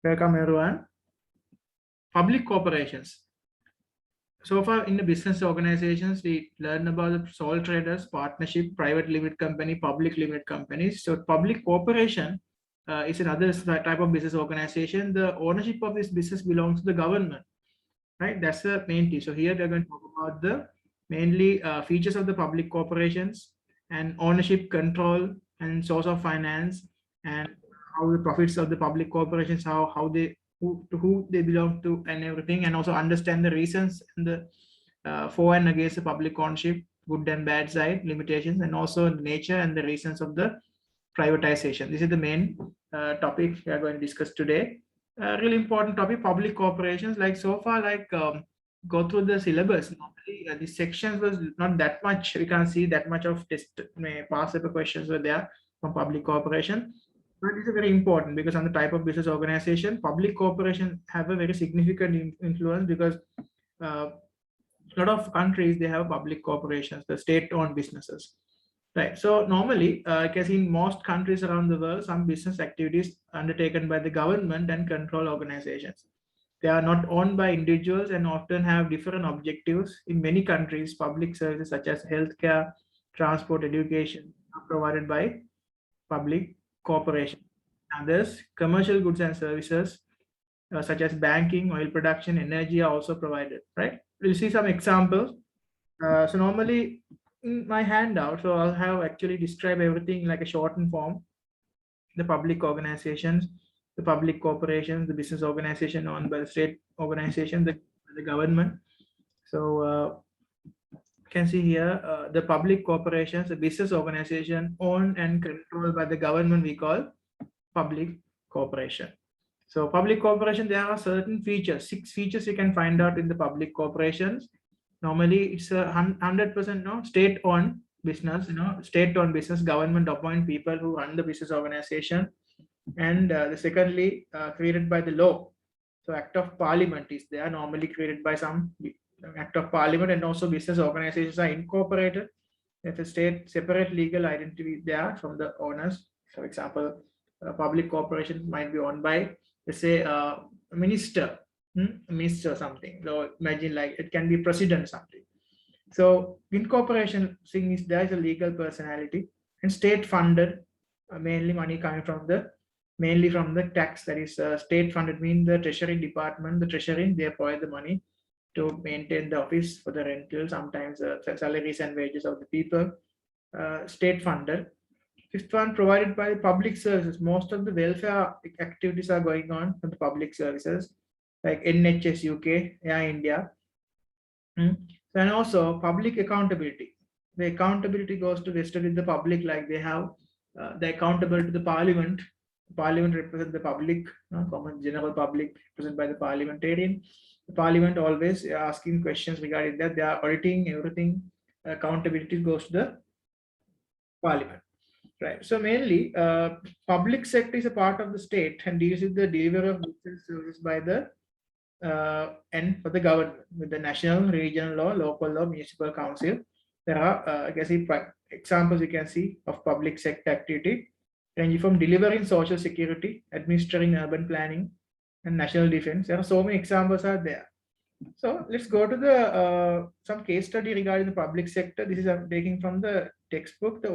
Welcome everyone. Public corporations. So far in the business organizations, we learn about the sole traders, partnership, private limited company, public limited companies. So public corporation is another type of business organization. The ownership of this business belongs to the government, right? That's the main thing. So here we're going to talk about the mainly features of the public corporations and ownership, control, and source of finance, and how the profits of the public corporations, how they who they belong to, and everything, and also understand the reasons and the for and against the public ownership, good and bad side, limitations, and also the nature and the reasons of the privatization. This is the main topic we are going to discuss today. Really important topic, public corporations. Like so far, go through the syllabus. Normally, the sections was not that much. We can't see that much of test past paper questions were there from public corporation. But it's very important because on the type of business organization, public corporation have a very significant influence because a lot of countries, they have public corporations, the state-owned businesses, right? So normally, I guess in most countries around the world, some business activities undertaken by the government and control organizations. They are not owned by individuals and often have different objectives. In many countries, public services such as healthcare, transport, education are provided by public corporation. Others, commercial goods and services such as banking, oil production, energy are also provided, right? We'll see some examples. So normally in my handout, so I'll have actually describe everything like a shortened form. The public organizations, the public corporations, the business organization owned by the state organization, the government. So you can see here the public corporations, the business organization owned and controlled by the government, we call public corporation. So public corporation, there are certain features, 6 features you can find out in the public corporations. Normally it's a 100% state-owned business, state-owned business, government appoint people who run the business organization. And the secondly, created by the law. So act of parliament is there, normally created by some act of parliament, and also business organizations are incorporated. If a state separate legal identity there from the owners. For example, a public corporation might be owned by, let's say, a minister, minister something. So imagine like it can be president something. So incorporation thing is there is a legal personality, and state funded, mainly money coming from the tax, that is state funded means the treasury department, the treasury, they provide the money to maintain the office for the rental, sometimes salaries and wages of the people, state funded. Fifth one, provided by public services. Most of the welfare activities are going on from the public services, like NHS UK, Air India. And also public accountability. The accountability goes to vested in the public, like they have the accountable to the parliament. Parliament represents the public, common general public represented by the parliamentarian. The parliament always asking questions regarding that. They are auditing everything. Accountability goes to the parliament. Right. So mainly, public sector is a part of the state and deals with the delivery of goods and services by the and for the government with the national, regional law, local law, municipal council. There are, I guess, examples you can see of public sector activity, ranging from delivering social security, administering urban planning, and national defense. There are so many examples are there. So let's go to the some case study regarding the public sector. This is I'm taking from the textbook, the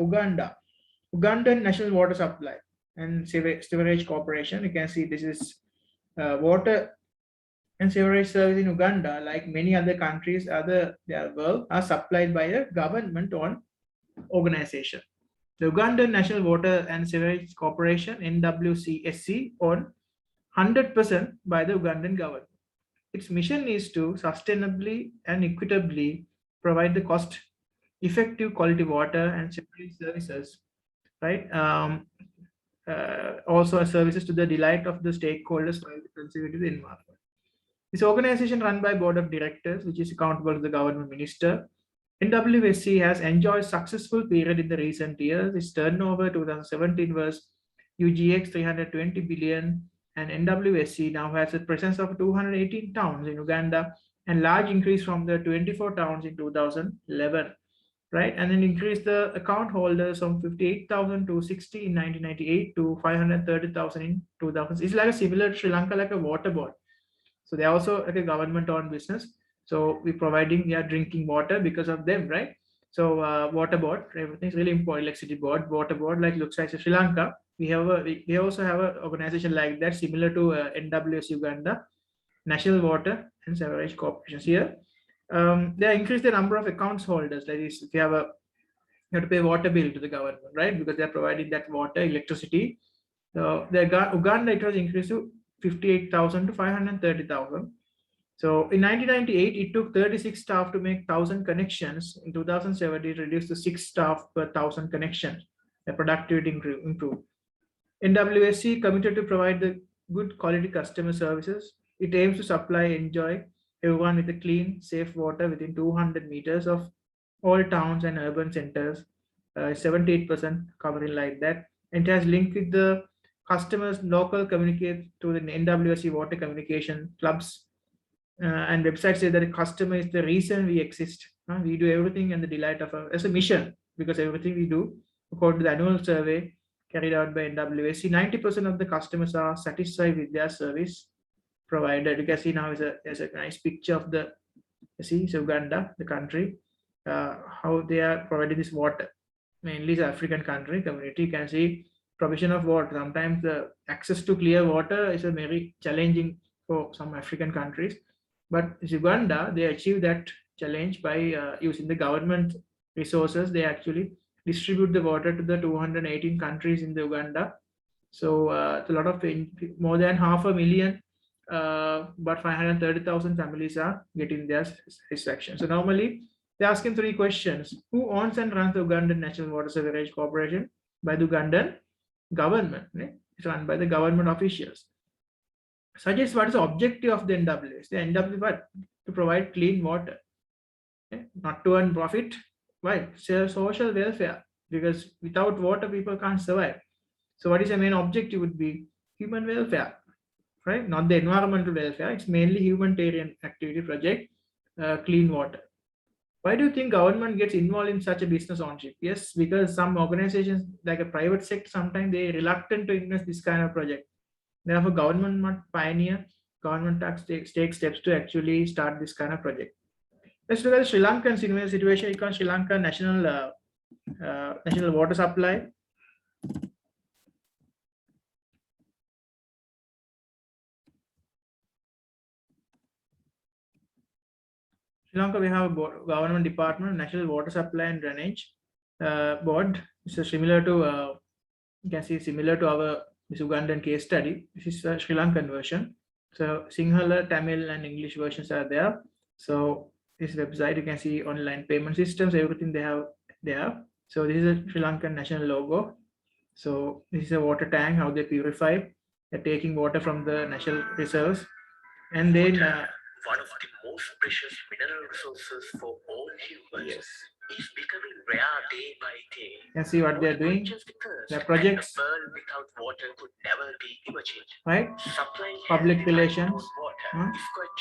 Ugandan National Water Supply and Sewerage Corporation. You can see this is water and sewerage service in Uganda, like many other countries, the world, are supplied by a government-owned organization. The Ugandan National Water and Sewerage Corporation, NWCSC, owned 100% by the Ugandan government. Its mission is to sustainably and equitably provide the cost-effective quality water and sewerage services, right? Also services to the delight of the stakeholders while conserving the environment. This organization run by board of directors, which is accountable to the government minister. NWSC has enjoyed successful period in the recent years. Its turnover 2017 was UGX 320 billion, and NWSC now has a presence of 218 towns in Uganda, and large increase from the 24 towns in 2011. right? And then increase the account holders from 58,000 to 60 in 1998 to 530,000 in 2000. It's like a similar Sri Lanka, like a water board. So they're also like a government-owned business. So we're providing drinking water because of them, right? So water board, everything is really important. Electricity board, water board, like looks like Sri Lanka. We have we also have an organization like that, similar to NWS Uganda, National Water and Sewerage Corporations here. They increase the number of accounts holders. That is, if you have you have to pay water bill to the government, right? Because they're providing that water, electricity. So the Uganda, it was increased to 58,000 to 530,000. So in 1998, it took 36 staff to make 1,000 connections. In 2007, it reduced to 6 staff per 1,000 connections. The productivity improved. NWSC committed to provide the good quality customer services. It aims to supply enjoy everyone with a clean, safe water within 200 meters of all towns and urban centers. 78% covering like that. And it has linked with the customers local communicate to the NWSC water communication clubs and websites say that the customer is the reason we exist. We do everything and the delight of as a mission, because everything we do, according to the annual survey carried out by NWSC, 90% of the customers are satisfied with their service provided. You can see now there's a nice picture of the Uganda, the country, how they are providing this water. Mainly it's African country community. You can see provision of water. Sometimes the access to clear water is a very challenging for some African countries. But Uganda, they achieve that challenge by using the government resources. They actually distribute the water to the 218 countries in the Uganda. So it's a lot of more than 500,000, but 530,000 families are getting their satisfaction. So normally they're asking 3 questions: who owns and runs the Ugandan National Water Sewerage Corporation? By the Ugandan government. It's run by the government officials. Suggest what is the objective of the NWS. The NWS to provide clean water, not to earn profit. Why? Social welfare, because without water people can't survive. So what is the main objective would be human welfare, right? Not the environmental welfare. It's mainly humanitarian activity project, clean water. Why do you think government gets involved in such a business ownership? Yes, because some organizations like a private sector, sometimes they reluctant to invest this kind of project. Therefore, government must pioneer, government take steps to actually start this kind of project. Let's look at the Sri Lankan similar situation. You can Sri Lanka national water supply. Sri Lanka, we have a government department, National Water Supply and Drainage Board. It's similar to you can see similar to our Ugandan case study. This is a Sri Lankan version. So Sinhala, Tamil, and English versions are there. So this website, you can see online payment systems, everything they have there. So this is a Sri Lankan national logo. So this is a water tank, how they purify. They're taking water from the national reserves. And then one of the most precious mineral resources for all humans. Yes. Is becoming rare day by day. You can see what they're doing. The projects. A world without water could never be imagined. Right? Supplying public relations.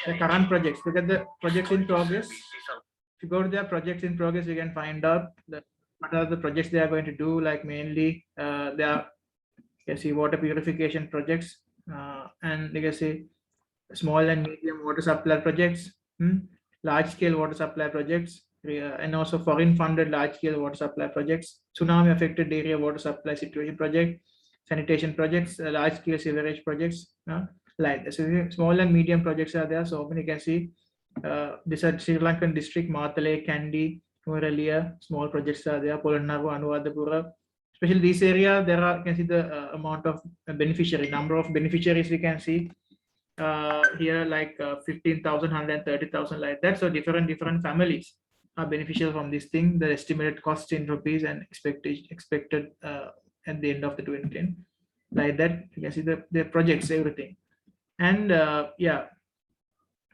The current projects. Look at the projects in progress. If you go to their projects in progress, you can find out what are the projects they are going to do. Like mainly, they are, you can see water purification projects, and you can see small and medium water supply projects, large scale water supply projects. And also foreign funded large scale water supply projects, tsunami affected area water supply situation project, sanitation projects, large scale sewerage projects, like this. So small and medium projects are there. So you can see this are Sri Lankan district, Matale, Kandy, Nuwara, small projects are there, Polonnaru, Anuradhapura. Especially this area, there are, you can see the amount of beneficiary, number of beneficiaries we can see here, like 15,000, 130,000, like that. So different families are beneficial from this thing. The estimated cost in rupees and expected at the end of the 2010, like that. You can see the projects, everything, and yeah,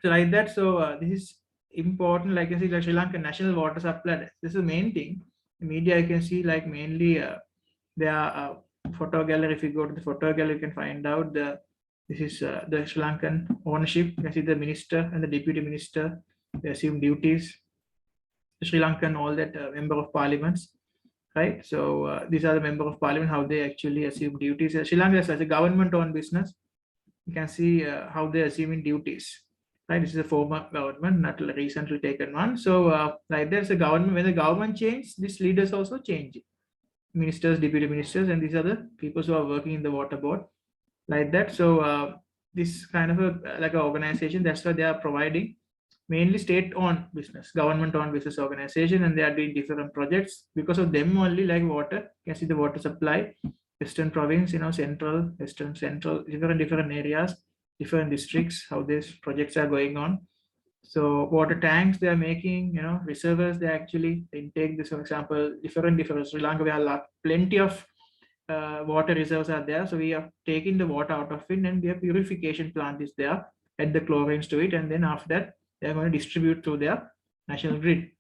so like that. So this is important. Like you see, like Sri Lankan national water supply. This is the main thing. The media, you can see, like mainly there are photo gallery. If you go to the photo gallery, you can find out this is the Sri Lankan ownership. You can see the minister and the deputy minister. They assume duties. Sri Lankan, all that member of parliaments, right? So these are the member of parliament, how they actually assume duties. Sri Lanka as a government-owned business, you can see how they're assuming duties, right? This is a former government, not recently taken one. So like there's a government, when the government changes, these leaders also change. Ministers, deputy ministers, and these are the people who are working in the water board, like that. So this kind of a like an organization, that's why they are providing mainly state-owned business, government-owned business organization, and they are doing different projects. Because of them only, like water, you can see the water supply, Western province, central, Western, central, different areas, different districts, how these projects are going on. So water tanks they are making, reservoirs they actually intake this, for example, different Sri Lanka, we have plenty of water reserves are there. So we are taking the water out of it, and their purification plant is there, add the chlorines to it, and then after that they're going to distribute through their national grid.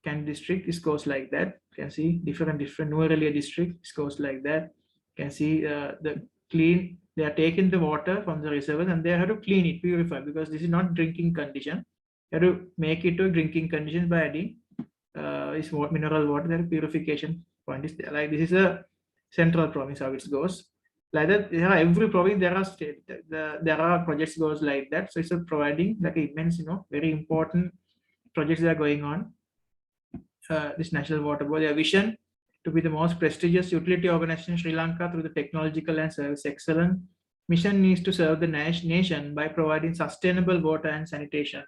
Can district, this goes like that. You can see different Nuerelia district, this goes like that. You can see the clean, they are taking the water from the reservoirs and they have to clean it, purify, because this is not drinking condition. You have to make it to drinking conditions by adding this mineral water. Then purification point is there. Like this is a central province, how it goes. Like that, every province there are state, there are projects goes like that. So it's providing like immense, very important projects that are going on. This National Water Board, their vision to be the most prestigious utility organization in Sri Lanka through the technological and service excellence. Mission needs to serve the nation by providing sustainable water and sanitation,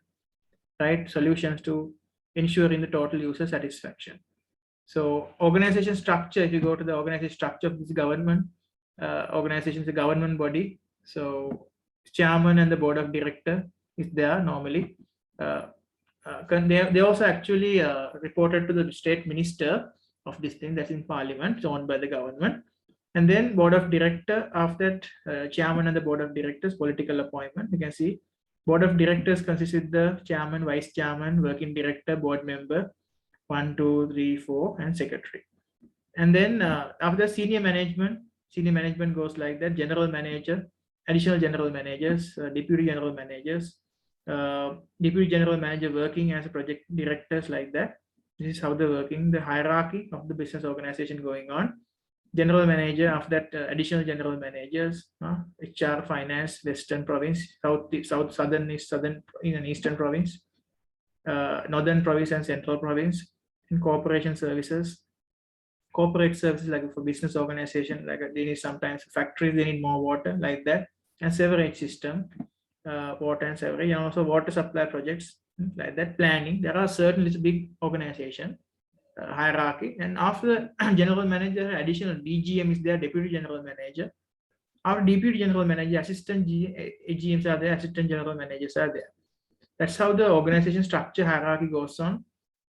right? Solutions to ensuring the total user satisfaction. So organization structure, if you go to the organization structure of this government, organization is a government body. So chairman and the board of director is there normally. They also actually reported to the state minister of this thing, that's in parliament, owned by the government. And then board of director, after that chairman and the board of directors, political appointment. You can see board of directors consists of the chairman, vice chairman, working director, board member, 1, 2, 3, 4, and secretary. And then after senior management goes like that: general manager, additional general managers, deputy general managers, deputy general manager working as a project directors, like that. This is how they're working, the hierarchy of the business organization going on. General manager, after that additional general managers, HR, finance, Western province, southern is southern in an Eastern province, Northern province and Central province. Incorporation services, corporate services, like for business organization, like they need sometimes factories, they need more water, like that. And sewerage system, water and sewerage, and also water supply projects, like that. Planning, there are certain, it's a big organization, hierarchy. And after general manager, additional DGM is there, deputy general manager. After deputy general manager, assistant AGMs are there, assistant general managers are there. That's how the organization structure hierarchy goes on.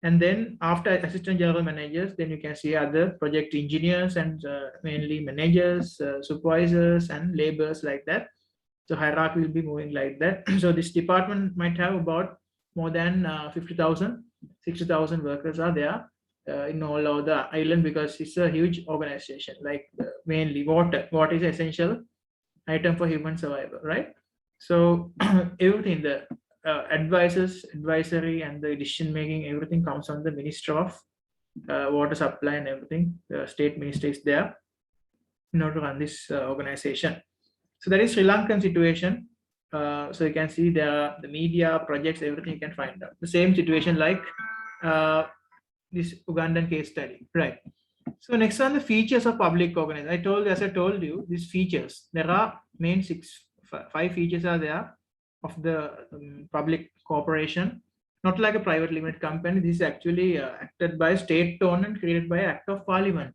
And then after assistant general managers, then you can see other project engineers and mainly managers, supervisors, and laborers, like that. So hierarchy will be moving like that. So this department might have about more than 50,000, 60,000 workers are there in all over the island, because it's a huge organization. Like mainly water is an essential item for human survival, right? So everything, the advisory and the decision making, everything comes on the Minister of Water Supply and everything. The state minister is there in order to run this organization. So that is Sri Lankan situation. So you can see the media, projects, everything you can find out. The same situation like this Ugandan case study, right? So next one, the features of public organization. As I told you, these features, there are main 5 features are there of the public corporation, not like a private limited company. This is actually acted by state-owned and created by Act of Parliament,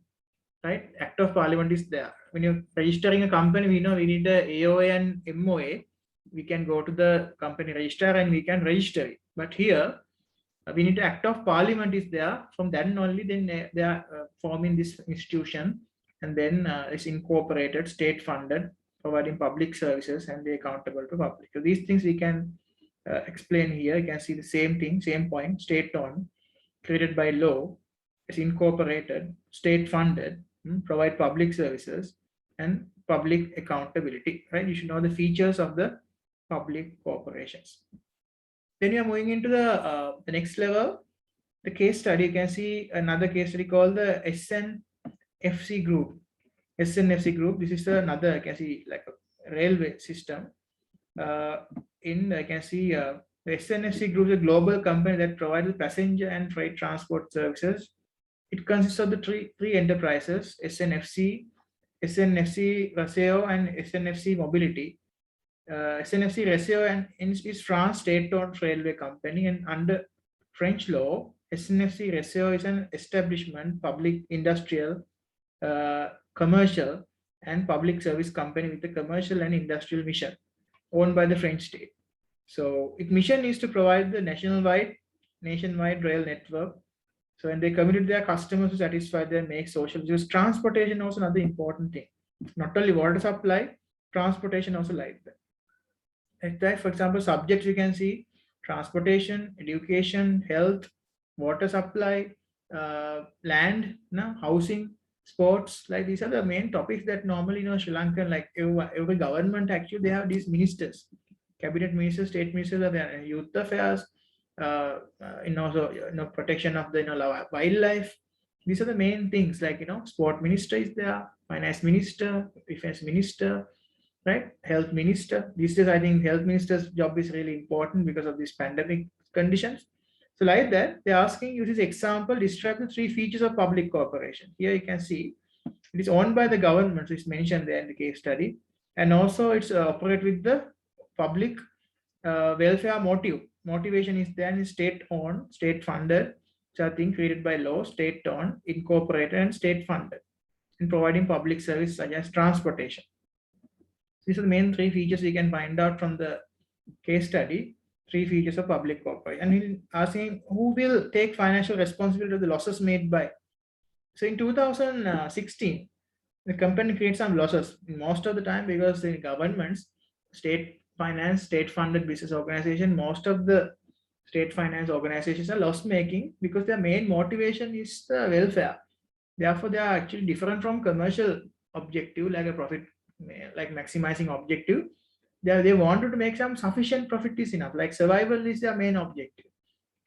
right? Act of Parliament is there. When you're registering a company, we know we need the AOA and MOA. We can go to the company register and we can register it. But here, we need the Act of Parliament is there. From then only, then they are forming this institution, and then it's incorporated, state funded, providing public services, and they're accountable to public. So these things we can explain here. You can see the same thing, same point: state-owned, created by law, is incorporated, state funded, provide public services, and public accountability, right? You should know the features of the public corporations. Then you are moving into the next level. the case study, you can see another case study called the SNFC Group. SNFC Group, this is another, I can see like a railway system. I can see the SNFC Group is a global company that provides passenger and freight transport services. It consists of the three enterprises, SNFC, SNFC Raseo, and SNFC Mobility. SNFC Raseo is France state-owned railway company, and under French law, SNFC Raseo is an establishment, public, industrial, commercial, and public service company with a commercial and industrial mission owned by the French state. So its mission is to provide the nationwide rail network. So when they committed their customers to satisfy their make social use, transportation also another important thing. Not only water supply, transportation also like that. Like that, for example, subjects you can see transportation, education, health, water supply, land, housing, sports. Like these are the main topics that normally Sri Lankan, like every government actually they have these ministers, cabinet ministers, state ministers are there, youth affairs, protection of the wildlife. These are the main things, like sport minister is there, finance minister, defense minister, right? Health minister. These days, I think health minister's job is really important because of these pandemic conditions. So like that, they're asking you this example, describe the three features of public corporation. Here you can see it is owned by the government, so it's mentioned there in the case study. And also it's operate with the public welfare motive. Motivation is there, is state-owned, state-funded, which are things created by law, state-owned, incorporated, and state-funded, in providing public service such as transportation. These are the main three features you can find out from the case study, three features of public corporation. And he's asking who will take financial responsibility of the losses made by. So in 2016, the company creates some losses most of the time because in governments, state finance, state-funded business organization, most of the state finance organizations are loss-making because their main motivation is the welfare. Therefore, they are actually different from commercial objective, like a profit, like maximizing objective. They wanted to make some sufficient profit is enough, like survival is their main objective.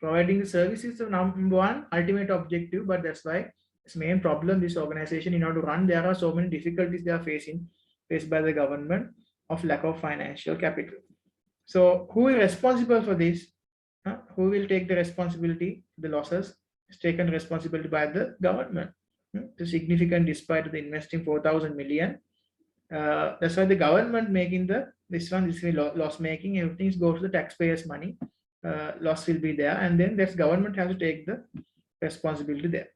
Providing the service is the number one ultimate objective, but that's why it's main problem this organization in order to run, there are so many difficulties they are faced by the government of lack of financial capital. So who is responsible for this? Who will take the responsibility? The losses is taken responsibility by the government. The significant despite the investing 4,000 million. That's why the government making this loss making, everything goes to the taxpayers' money. Loss will be there, and then this government has to take the responsibility there.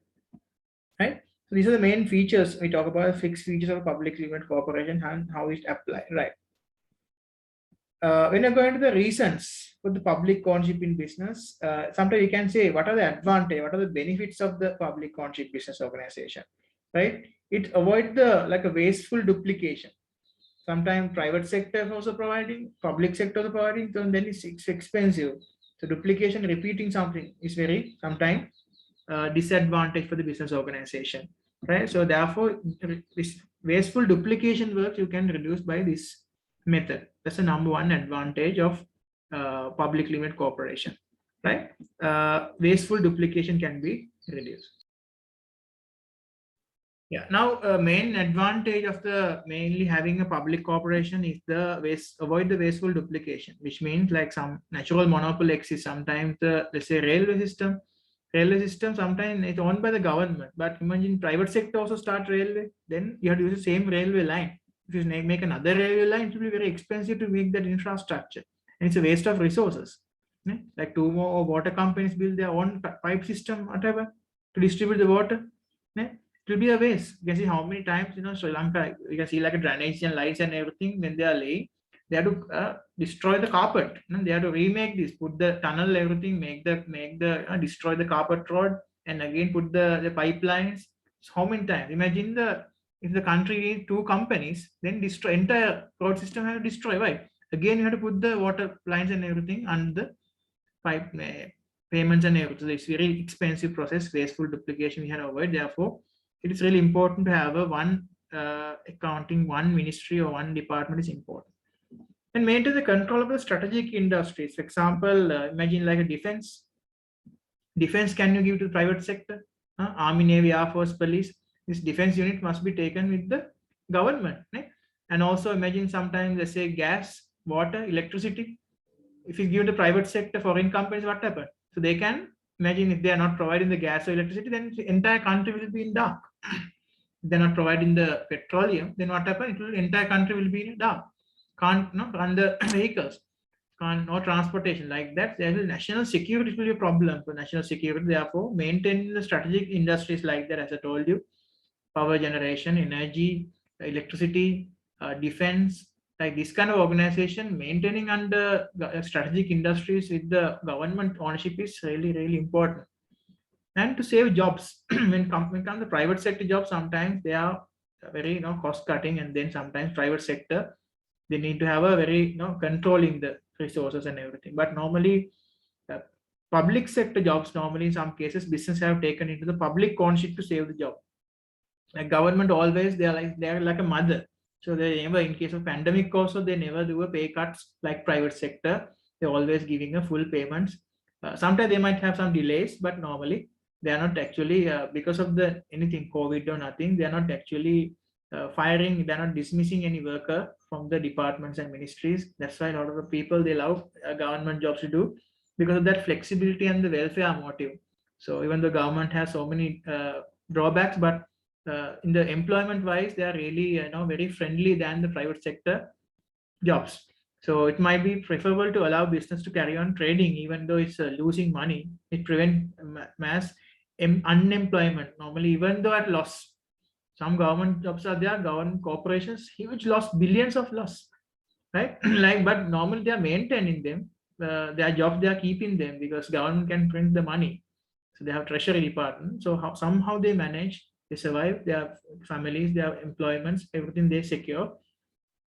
Right? So these are the main features we talk about, fixed features of public limited corporation and how it applies. Right. When you're going to the reasons for the public ownership in business, sometimes you can say what are the advantages, what are the benefits of the public ownership business organization, right? It avoids a wasteful duplication. Sometimes private sector is also providing, public sector is providing, so then it's expensive. So duplication, repeating something is very sometimes disadvantage for the business organization, right? So therefore, this wasteful duplication work you can reduce by this method. That's the number one advantage of public limited corporation, right? Wasteful duplication can be reduced. Yeah. Now, main advantage of the mainly having a public corporation is avoid the wasteful duplication, which means like some natural monopoly exists. Sometimes let's say railway system sometimes it's owned by the government, but imagine private sector also start railway, then you have to use the same railway line. If you make another railway line, it will be very expensive to make that infrastructure, and it's a waste of resources. Like two more water companies build their own pipe system, whatever, to distribute the water. It will be a waste. You can see how many times Sri Lanka, you can see like a drainage and lights and everything. When they are laying, they have to destroy the carpet. They have to remake this, put the tunnel, everything, destroy the carpet road, and again put the pipelines. So how many times? Imagine if the country needs two companies, then destroy entire road system have to destroy. Right? Again, you have to put the water lines and everything and the pipe payments and everything. So it's very expensive process, wasteful duplication we have to avoid. Therefore, it is really important to have one accounting, one ministry or one department is important. And maintain the control of the strategic industries. For example, imagine like a defense. Defense can you give to the private sector? Army, Navy, Air Force, Police. This defense unit must be taken with the government. Right? And also imagine sometimes, let's say, gas, water, electricity. If you give the private sector, foreign companies, what happens? So they can imagine if they are not providing the gas or electricity, then the entire country will be in dark. If they're not providing the petroleum, then what happens? Entire country will be in dark. Can't run the vehicles. No transportation like that. There will national security will be a problem for national security. Therefore, maintaining the strategic industries like that, as I told you, power generation, energy, electricity, defense, like this kind of organization, maintaining under strategic industries with the government ownership is really, really important. And to save jobs, when come the private sector jobs, sometimes they are very cost cutting, and then sometimes private sector they need to have a very controlling the resources and everything. But normally public sector jobs, normally in some cases business have taken into the public ownership to save the job. Like government always they are like a mother, so they never, in case of pandemic also, they never do a pay cuts like private sector. They're always giving a full payments. Sometimes they might have some delays, but normally they are not actually because of the anything COVID or nothing, they are not actually firing, they're not dismissing any worker from the departments and ministries. That's why a lot of the people, they love government jobs to do, because of that flexibility and the welfare motive. So even the government has so many drawbacks, but in the employment wise, they are really very friendly than the private sector jobs. So it might be preferable to allow business to carry on trading, even though it's losing money. It prevents mass unemployment. Normally, even though at loss, some government jobs are there, government corporations, huge loss, billions of loss, right? But normally they are maintaining them. Their jobs, they are keeping them because government can print the money. So they have treasury department. So somehow they manage, they survive, their families, their employments, everything they secure.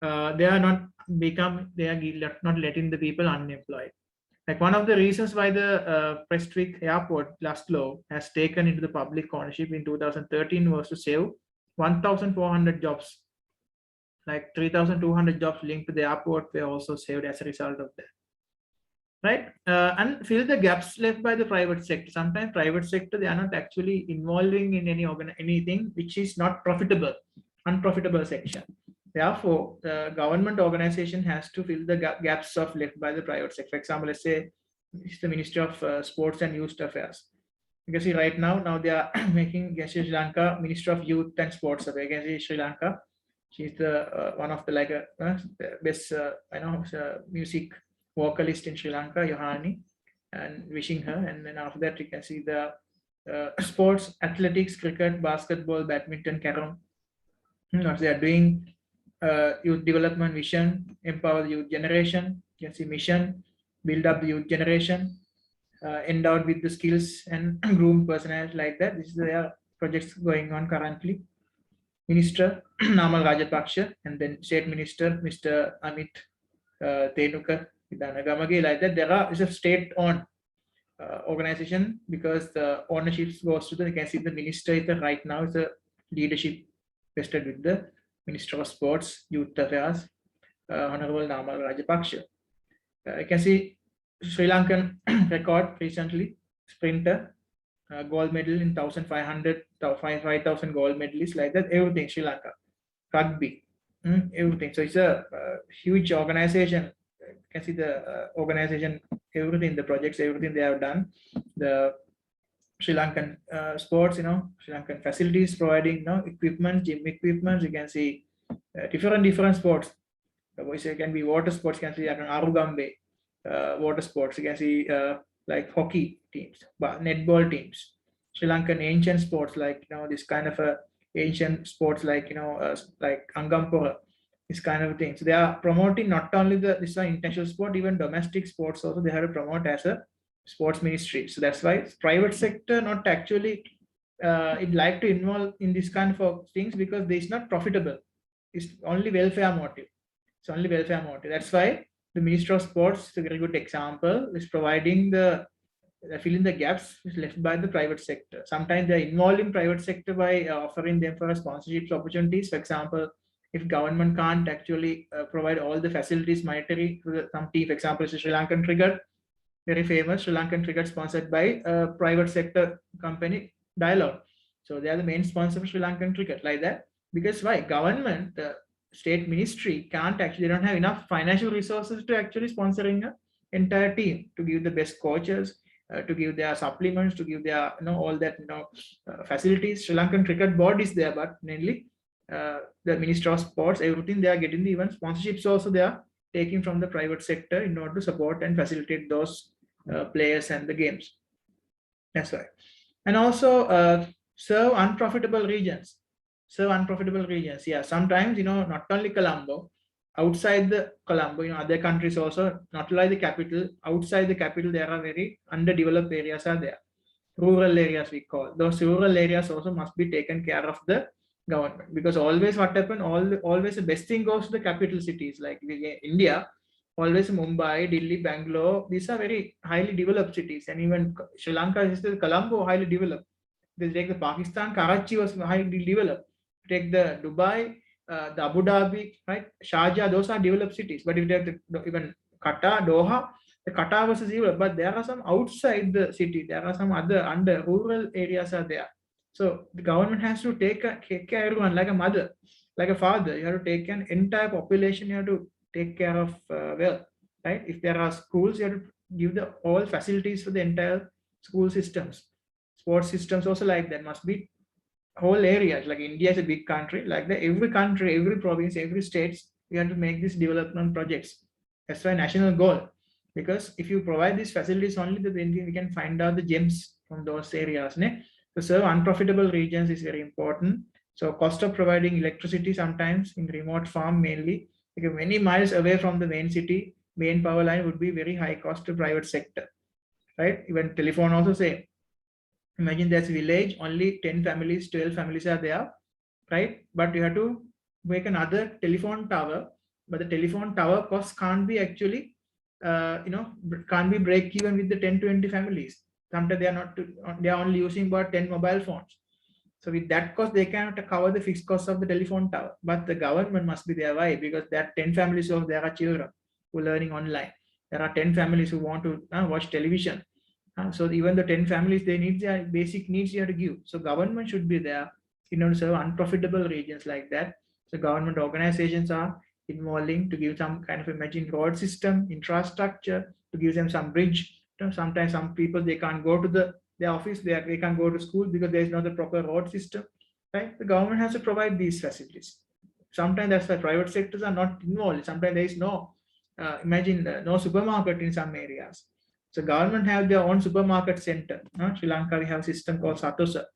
They are not not letting the people unemployed. Like one of the reasons why the Prestwick Airport, Glasgow, has taken into the public ownership in 2013 was to save 1,400 jobs. Like 3,200 jobs linked to the airport were also saved as a result of that. Right? And fill the gaps left by the private sector. Sometimes private sector, they are not actually involving in anything which is not profitable, unprofitable section. Therefore, the government organization has to fill the gaps of left by the private sector. For example, let's say it's the Ministry of Sports and Youth Affairs. You can see right now they are making Sri Lanka Minister of Youth and Sports. You can see Sri Lanka. She's the one of the best music vocalist in Sri Lanka, Yohani, and wishing her. And then after that, you can see the sports, athletics, cricket, basketball, badminton, carom. They are doing youth development vision, empower the youth generation. You can see mission, build up the youth generation, endowed with the skills and groom personality like that. This is their projects going on currently. Minister Namal Rajapaksa, and then State Minister Mr. Amit Tenuka Gamage, like that. Is a state-owned organization because the ownership goes to you can see the minister is right now is a leadership vested with the Minister of Sports, Youth Affairs, Honorable Namal Rajapaksa. You can see Sri Lankan record recently, sprinter, gold medal in 1,500, 5,000 gold medalists like that, everything, Sri Lanka, rugby, everything. So it's a huge organization. You can see the organization, everything, the projects, everything they have done. The Sri Lankan sports, Sri Lankan facilities providing equipment, gym equipment. You can see different sports. It can be water sports. You can see like Arugambe water sports. You can see like hockey teams, netball teams. Sri Lankan ancient sports like this kind of ancient sports like like Angampura, this kind of thing. So they are promoting not only this international sport, even domestic sports also they have to promote as a sports ministry. So that's why private sector not actually it like to involve in this kind of things because it's not profitable. It's only welfare motive. It's only welfare motive. That's why the Minister of Sports is a very good example. Is providing filling the gaps left by the private sector. Sometimes they're involved in private sector by offering them for sponsorships opportunities. For example, if government can't actually provide all the facilities monetary to some team, for example, Sri Lankan cricket, very famous Sri Lankan cricket sponsored by a private sector company, Dialog. So they are the main sponsor of Sri Lankan cricket, like that. Because why? Government, the state ministry can't actually, they don't have enough financial resources to actually sponsoring a entire team, to give the best coaches, to give their supplements, to give their, all that, facilities. Sri Lankan cricket board is there, but mainly the Minister of Sports, everything they are getting, the even sponsorships also they are taking from the private sector in order to support and facilitate those players and the games. That's why. And also serve unprofitable regions. Serve unprofitable regions. Yeah, sometimes, not only Colombo, outside the Colombo, other countries also, not like the capital, outside the capital, there are very underdeveloped areas are there. Rural areas we call. Those rural areas also must be taken care of the government, because always what happen, always the best thing goes to the capital cities like India. Always Mumbai, Delhi, Bangalore, these are very highly developed cities, and even Sri Lanka is still Colombo highly developed. They take the Pakistan, Karachi was highly developed. Take the Dubai, the Abu Dhabi, right? Sharjah, those are developed cities. But if you take even Qatar, Doha, the Qatar was developed, but there are some outside the city. There are some other under rural areas are there. So the government has to take care of everyone like a mother, like a father. You have to take an entire population. You have to take care of well, right? If there are schools, you have to give the all facilities for the entire school systems. Sports systems also like that must be whole areas. Like India is a big country, like that every country, every province, every states, you have to make these development projects. That's why national goal. Because if you provide these facilities only, then we can find out the gems from those areas. To serve unprofitable regions is very important. So cost of providing electricity sometimes in remote farm mainly, because many miles away from the main city, main power line would be very high cost to private sector, right? Even telephone also same. Imagine there's a village, only 10 families, 12 families are there, right? But you have to make another telephone tower, but the telephone tower cost can't be actually, can't be break even with the 10 to 20 families. Sometimes they are only using about 10 mobile phones. So with that cost, they cannot cover the fixed cost of the telephone tower. But the government must be there. Why? Because there are 10 families of there are children who are learning online. There are 10 families who want to watch television. So even the 10 families, they need their basic needs you have to give. So government should be there in order to serve unprofitable regions like that. So government organizations are involving to give some kind of imagine road system, infrastructure, to give them some bridge. Sometimes some people, they can't go to their office, they can't go to school because there is not a proper road system, right? The government has to provide these facilities. Sometimes that's why private sectors are not involved. Sometimes there is no, no supermarket in some areas. So government have their own supermarket center. Sri Lanka, we have a system called Satosa.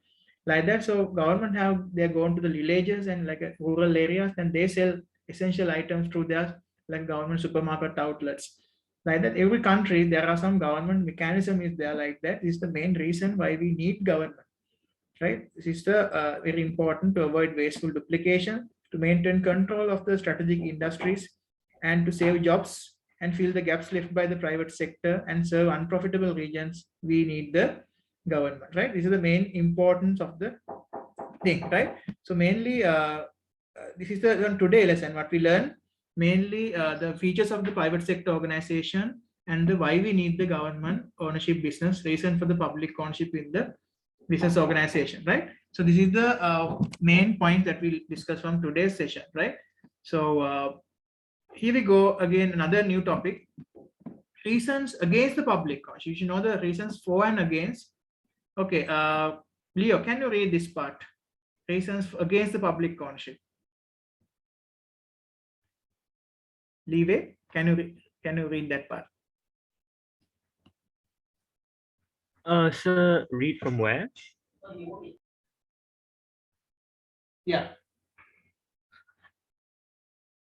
Like that, so government they're going to the villages and like rural areas, and they sell essential items through their like government supermarket outlets. Like that, every country, there are some government mechanism is there like that. This is the main reason why we need government, right? This is the very important to avoid wasteful duplication, to maintain control of the strategic industries, and to save jobs and fill the gaps left by the private sector and serve unprofitable regions. We need the government, right? This is the main importance of the thing, right? So mainly, this is the today lesson. What we learn mainly the features of the private sector organization and the why we need the government ownership business, reason for the public ownership in the business organization, right? So this is the main point that we'll discuss from today's session, right? So here we go again, another new topic. Reasons against the public ownership. You should know the reasons for and against. Okay, Leo, can you read this part? Reasons against the public ownership. Leeway, can you read that part? Sir, read from where? Yeah.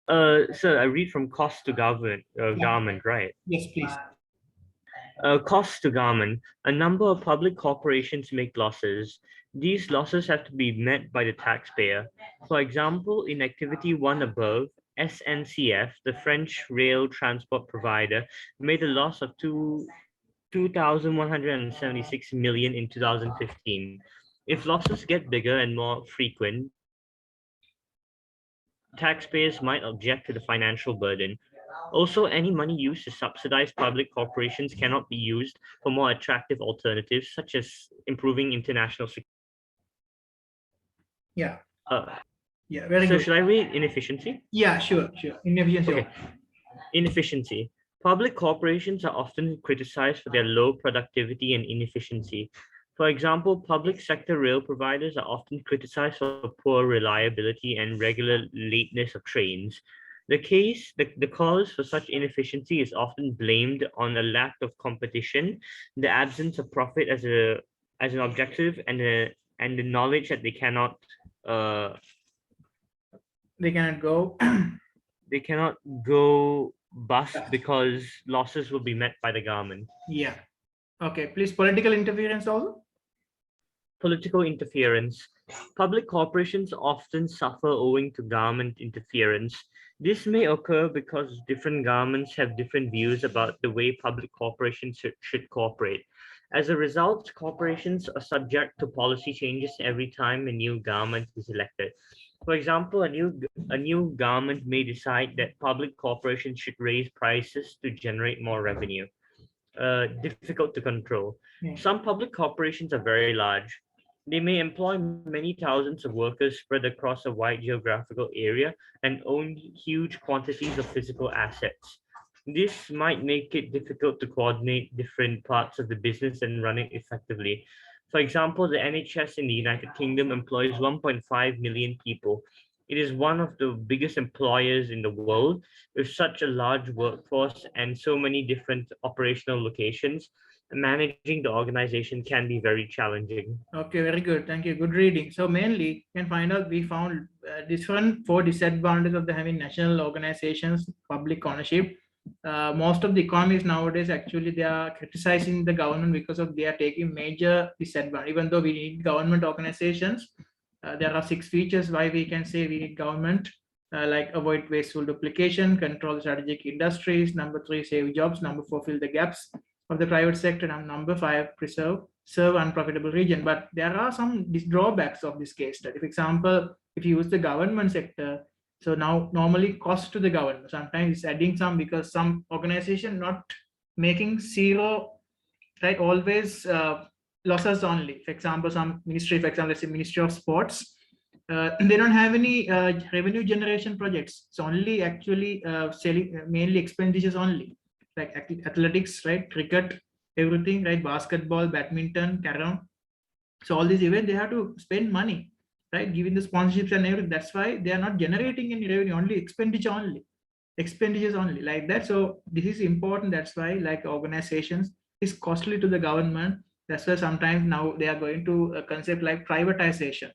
Sir, I read from cost to government, right? Yes, please. Cost to government. A number of public corporations make losses. These losses have to be met by the taxpayer. For example, in activity 1 above, SNCF, the French rail transport provider, made a loss of 2,176 million in 2015. If losses get bigger and more frequent, taxpayers might object to the financial burden. Also, any money used to subsidize public corporations cannot be used for more attractive alternatives, such as improving international security. Yeah, Uh, yeah, very so good. should I read inefficiency? Yeah, sure. Inefficiency. Okay. Inefficiency. Public corporations are often criticized for their low productivity and inefficiency. For example, public sector rail providers are often criticized for poor reliability and regular lateness of trains. The cause for such inefficiency is often blamed on a lack of competition, the absence of profit as an objective, and the knowledge that uh, They cannot go. they cannot go bust because losses will be met by the government. Yeah. Okay. Please, political interference also. Political interference. Public corporations often suffer owing to government interference. This may occur because different governments have different views about the way public corporations should cooperate. As a result, corporations are subject to policy changes every time a new government is elected. For example, a new government may decide that public corporations should raise prices to generate more revenue. Difficult to control. Yeah. Some public corporations are very large. They may employ many thousands of workers spread across a wide geographical area and own huge quantities of physical assets. This might make it difficult to coordinate different parts of the business and run it effectively. For example, the NHS in the United Kingdom employs 1.5 million people. It is one of the biggest employers in the world with such a large workforce and so many different operational locations. Managing the organization can be very challenging. Okay, very good. Thank you. Good reading. So mainly, you can find out we found different four disadvantages of the having national organizations, public ownership. Most of the economies nowadays actually they are criticizing the government because of they are taking major disadvantage. Even though we need government organizations, there are 6 features why we can say we need government. Like avoid wasteful duplication, control strategic industries. Number 3, save jobs. Number 4, fill the gaps of the private sector, and number 5, serve unprofitable region. But there are some drawbacks of this case study. For example, if you use the government sector, so now normally cost to the government, sometimes it's adding some because some organization not making zero, right? Always losses only. For example, some ministry, for example, let's say Ministry of Sports, they don't have any revenue generation projects. It's only actually selling mainly expenditures only, like athletics, right? Cricket, everything, right? Basketball, badminton, carom. So all these events, they have to spend money, right? Giving the sponsorships and everything. That's why they are not generating any revenue, only expenditures only like that. So this is important. That's why like organizations is costly to the government. That's why sometimes now they are going to a concept like privatization,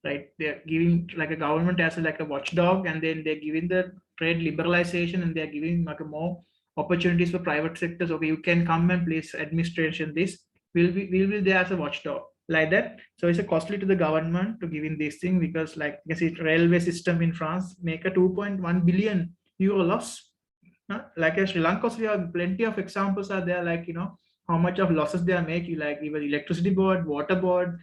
right? They're giving like a government as like a watchdog, and then they're giving the trade liberalization, and they're giving like a more opportunities for private sectors. Okay, you can come and please administration this, will be there as a watchdog like that. So it's a costly to the government to give in this thing, because like you can see railway system in France make a 2.1 billion euro loss. Like in Sri Lanka, we have plenty of examples are there, like how much of losses they are making, like even electricity board, water board,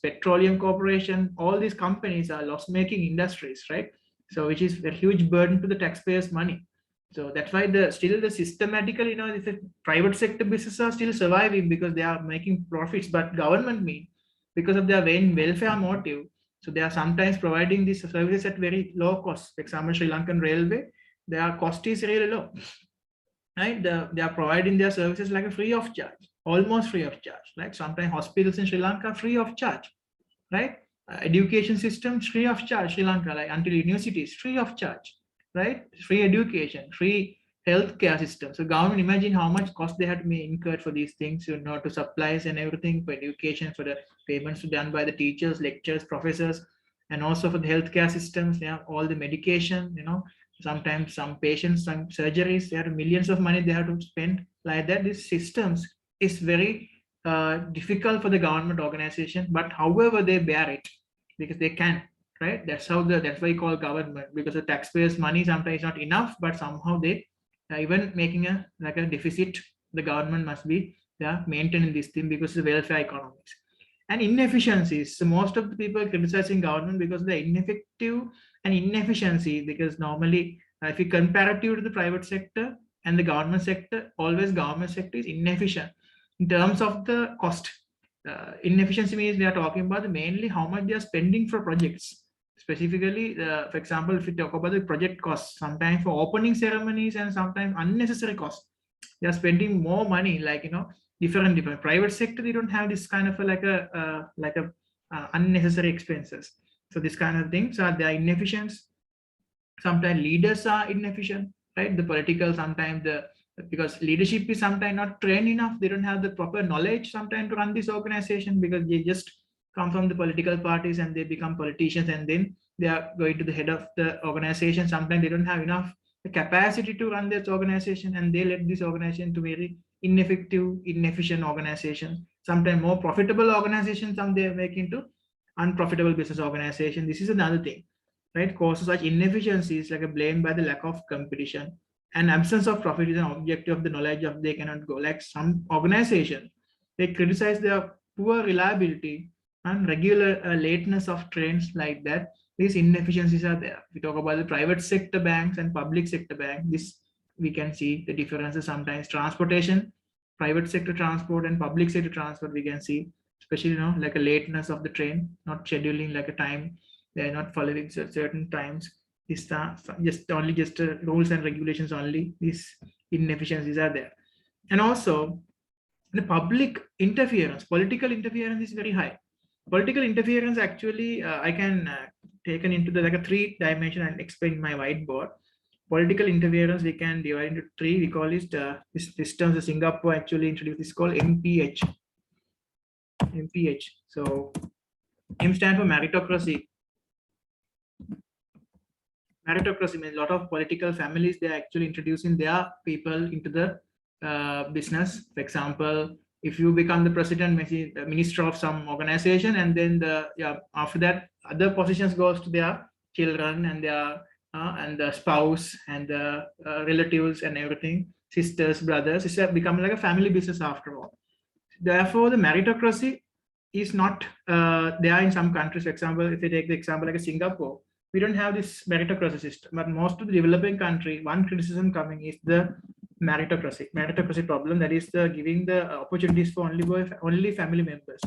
petroleum corporation, all these companies are loss making industries, right? So which is a huge burden to the taxpayers money. So that's why still the systematically, the private sector businesses are still surviving because they are making profits, but government because of their welfare motive. So they are sometimes providing these services at very low cost. For example, Sri Lankan Railway, their cost is really low, right? They are providing their services like a free of charge, almost free of charge. Like sometimes hospitals in Sri Lanka free of charge, right? Education system free of charge, Sri Lanka, like until universities free of charge, right? Free education, free healthcare system. So government, imagine how much cost they had to be incurred for these things, to supplies and everything, for education, for the payments done by the teachers, lecturers, professors, and also for the healthcare systems. Yeah, all the medication, sometimes some patients, some surgeries, they have millions of money they have to spend like that. These systems is very difficult for the government organization, but however they bear it because they can, right? That's why you call government, because the taxpayers money sometimes is not enough, but somehow they even making a deficit, the government must be maintaining this thing because of welfare economics. And inefficiencies, so most of the people criticizing government because they're ineffective and inefficiency, because normally If you compare it to the private sector and the government sector, always government sector is inefficient in terms of the cost. Inefficiency means we are talking about mainly how much they are spending for projects. Specifically, for example, if we talk about the project costs, sometimes for opening ceremonies and sometimes unnecessary costs, they are spending more money, like, you know, different private sector, they don't have this kind of unnecessary expenses. So this kind of things are, they are inefficient. Sometimes leaders are inefficient, right? The political, sometimes because leadership is sometimes not trained enough, they don't have the proper knowledge sometimes to run this organization, because they just come from the political parties and they become politicians, and then they are going to the head of the organization. Sometimes they don't have enough capacity to run this organization, and they let this organization to very ineffective, inefficient organization. Sometimes more profitable organizations, some they make into unprofitable business organization. This is another thing, right? Causes such inefficiencies like a blame by the lack of competition, and absence of profit is an objective of the knowledge of they cannot go. Like some organization, they criticize their poor reliability and regular lateness of trains, like that. These inefficiencies are there. We talk about the private sector banks and public sector bank. This we can see the differences. Sometimes transportation, private sector transport and public sector transport, we can see, especially, you know, like a lateness of the train, not scheduling like a time. They are not following certain times. This just rules and regulations only. These inefficiencies are there. And also the public interference, political interference is very high. Political interference, actually, I can taken into the like a 3-dimension and explain my whiteboard. Political interference we can divide into 3. We call it this term, the Singapore actually introduced this called MPH. So M stands for meritocracy. Meritocracy means a lot of political families, they are actually introducing their people into the business. For example, if you become the president, maybe the minister of some organization, and then after that other positions goes to their children and their and the spouse and the relatives and everything, sisters, brothers. It's become like a family business after all. Therefore, the meritocracy is not there in some countries. For example, if you take the example like a Singapore, we don't have this meritocracy system. But most of the developing country, one criticism coming is the meritocracy problem, that is the giving the opportunities for only family members,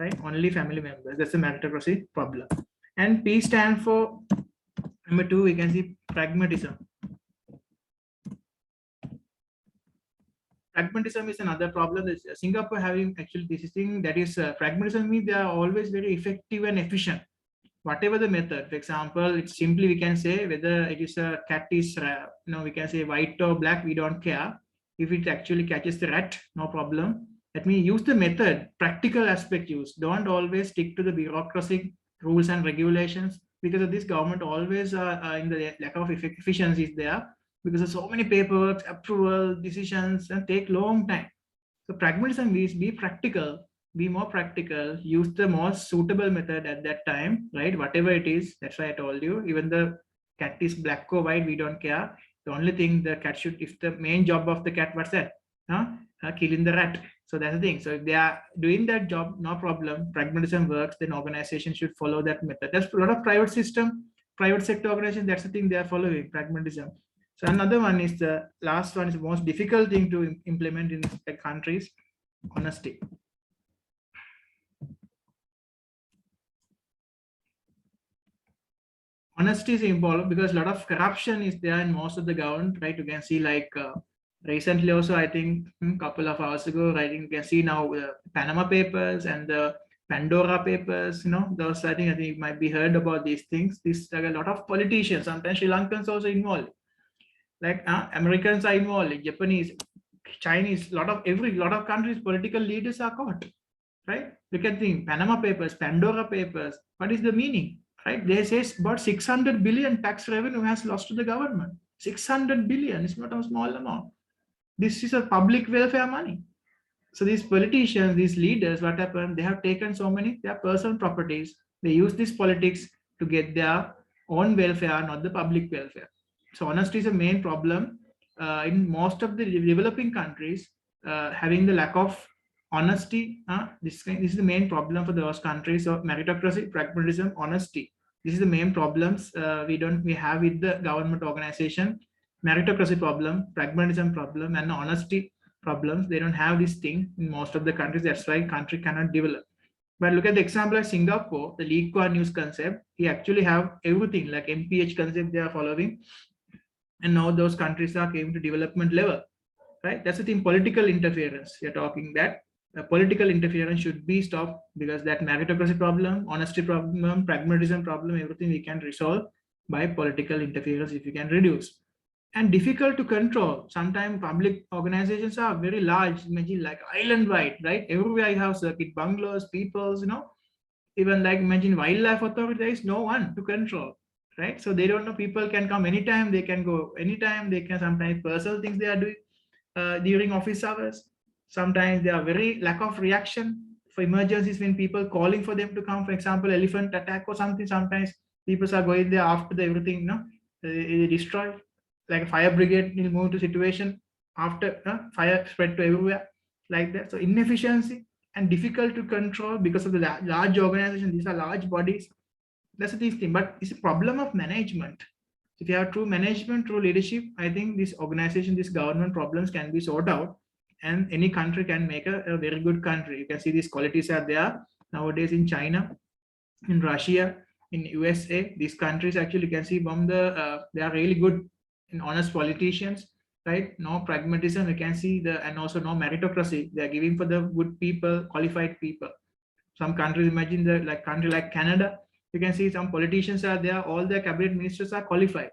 right? Only family members. That's the meritocracy problem. And P stand for number 2. We can see pragmatism. Pragmatism is another problem. Singapore having actually this thing, that is pragmatism means they are always very effective and efficient. Whatever the method, for example, it's simply we can say whether it is a cat is, we can say white or black, we don't care. If it actually catches the rat, no problem. Let me use the method, practical aspect use. Don't always stick to the bureaucratic rules and regulations, because of this government always in the lack of efficiency is there, because of so many paperwork, approval, decisions, and take long time. So pragmatism means be practical. Be more practical, use the most suitable method at that time, right? Whatever it is, that's why I told you, even the cat is black or white, we don't care. The only thing the cat should, if the main job of the cat, what's that? Killing the rat. So that's the thing. So if they are doing that job, no problem, pragmatism works, then organization should follow that method. That's a lot of private sector organization, that's the thing they are following, pragmatism. So another one is the last one, is the most difficult thing to implement in countries, honesty. Honesty is important because a lot of corruption is there in most of the government, right? You can see like recently also, I think a couple of hours ago, right? You can see now Panama Papers and the Pandora Papers, those I think you might be heard about these things. This like a lot of politicians, sometimes Sri Lankans also involved. Like Americans are involved, Japanese, Chinese, lot of countries, political leaders are caught, right? Look at the Panama Papers, Pandora Papers. What is the meaning? Right? They say about 600 billion tax revenue has lost to the government. 600 billion is not a small amount. This is a public welfare money. So these politicians, these leaders, what happened? They have taken so many their personal properties. They use this politics to get their own welfare, not the public welfare. So honesty is a main problem in most of the developing countries. Having the lack of honesty, this is the main problem for those countries. So meritocracy, pragmatism, honesty. This is the main problems we have with the government organization: meritocracy problem, pragmatism problem, and honesty problems. They don't have this thing in most of the countries. That's why country cannot develop. But look at the example of Singapore, the Lee Kuan Yew's concept. He actually have everything like MPH concept they are following, and now those countries are came to development level, right? That's the thing. Political interference. You're talking that political interference should be stopped, because that meritocracy problem, honesty problem, pragmatism problem, everything we can resolve by political interference if you can reduce. And difficult to control. Sometimes public organizations are very large, imagine like island wide, right? Everywhere you have circuit bungalows, peoples, even like imagine wildlife authority, there is no one to control, right? So they don't know, people can come anytime, they can go anytime, they can sometimes personal things they are doing during office hours. Sometimes they are very lack of reaction for emergencies when people calling for them to come, for example, elephant attack or something. Sometimes people are going there after the everything, they destroy. Like a fire brigade will move to situation after fire spread to everywhere, like that. So inefficiency and difficult to control because of the large organization. These are large bodies. That's a thing, but it's a problem of management. If you have true management, true leadership, I think this organization, this government problems can be sorted out, and any country can make a very good country. You can see these qualities are there nowadays in China, in Russia, in USA. These countries actually, you can see from the they are really good in honest politicians, right? No pragmatism, you can see and also no meritocracy. They are giving for the good people, qualified people. Some countries, imagine the country like Canada, you can see some politicians are there, all their cabinet ministers are qualified,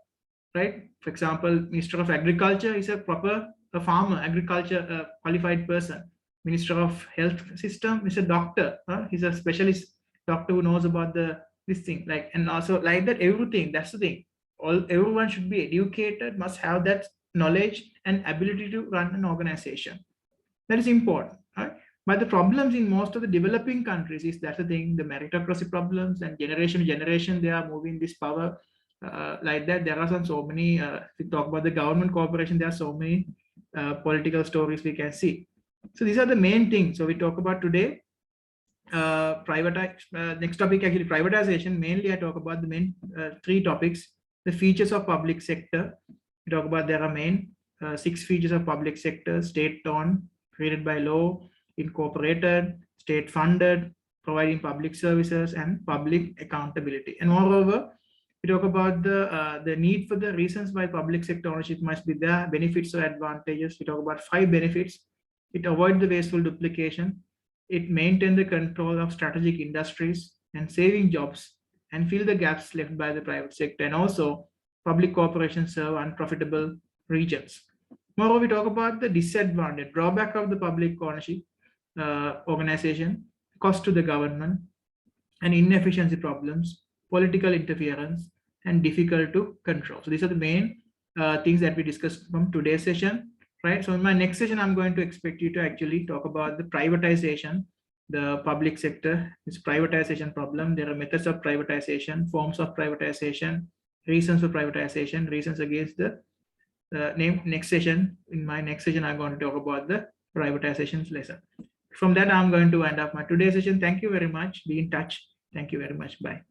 right? For example, Minister of Agriculture is a farmer, agriculture qualified person. Minister of Health System is a doctor, he's a specialist doctor who knows about this thing, and also like that, everything. That's the thing. Everyone should be educated, must have that knowledge and ability to run an organization. That is important, right? But the problems in most of the developing countries is, that's the thing, the meritocracy problems, and generation to generation they are moving this power like that. There are so many, if we talk about the government cooperation, there are so many political stories we can see. So these are the main things. So we talk about today next topic, actually privatization. Mainly I talk about the main 3 topics. The features of public sector. We talk about there are main 6 features of public sector: state-owned, created by law, incorporated, state-funded, providing public services, and public accountability. And moreover, we talk about the need for the reasons why public sector ownership must be there, benefits or advantages. We talk about 5 benefits. It avoids the wasteful duplication. It maintains the control of strategic industries and saving jobs, and fill the gaps left by the private sector. And also, public corporations serve unprofitable regions. Moreover, we talk about the disadvantage, drawback of the public ownership organization, cost to the government, and inefficiency problems, political interference, and difficult to control. So these are the main things that we discussed from today's session, right? So in my next session, I'm going to expect you to actually talk about the privatization, the public sector, this privatization problem. There are methods of privatization, forms of privatization, reasons for privatization, reasons against the next session. In my next session, I'm going to talk about the privatizations lesson. From that, I'm going to end up my today's session. Thank you very much. Be in touch. Thank you very much. Bye.